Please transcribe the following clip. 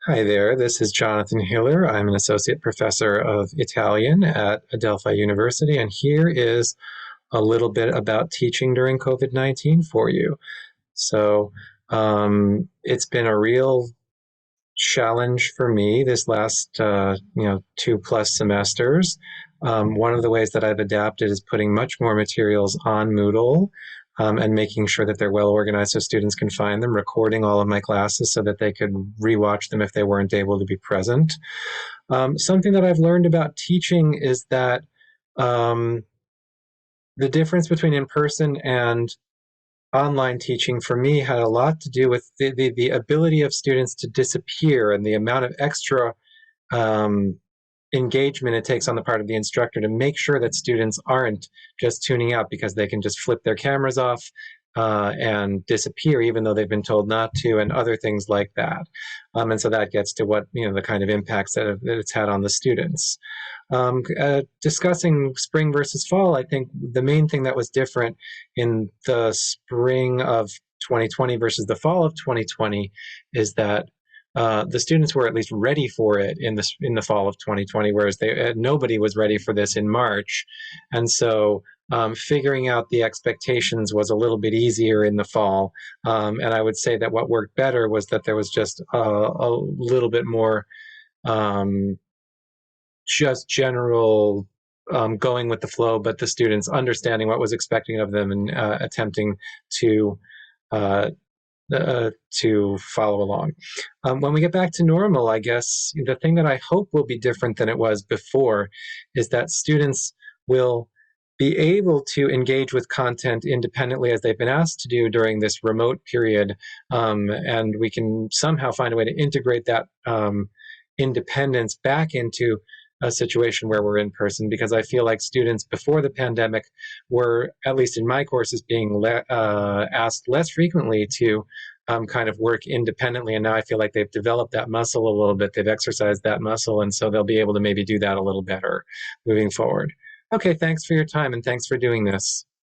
Hi there, this is Jonathan Hiller. I'm an associate professor of Italian at Adelphi University, and here is a little bit about teaching during COVID-19 for you. So, it's been a real challenge for me this last, 2+ semesters. One of the ways that I've adapted is putting much more materials on Moodle, and making sure that they're well organized so students can find them, recording all of my classes so that they could rewatch them if they weren't able to be present. Something that I've learned about teaching is that um, the difference between in person and online teaching for me had a lot to do with the ability of students to disappear and the amount of extra um, engagement it takes on the part of the instructor to make sure that students aren't just tuning out because they can just flip their cameras off and disappear even though they've been told not to, and other things like that. And so that gets to what, the kind of impacts that it's had on the students. Discussing spring versus fall, I think the main thing that was different in the spring of 2020 versus the fall of 2020 is that the students were at least ready for it in the fall of 2020, whereas nobody was ready for this in March, and so figuring out the expectations was a little bit easier in the fall. And I would say that what worked better was that there was just a little bit more um, just general going with the flow, but the students understanding what was expected of them and attempting to uh, to follow along. When we get back to normal, I guess the thing that I hope will be different than it was before is that students will be able to engage with content independently as they've been asked to do during this remote period. And we can somehow find a way to integrate that independence back into a situation where we're in person, because I feel like students before the pandemic were, at least in my courses, being asked less frequently to kind of work independently. And now I feel like they've developed that muscle a little bit. They've exercised that muscle. And so they'll be able to maybe do that a little better moving forward. Okay, thanks for your time and thanks for doing this.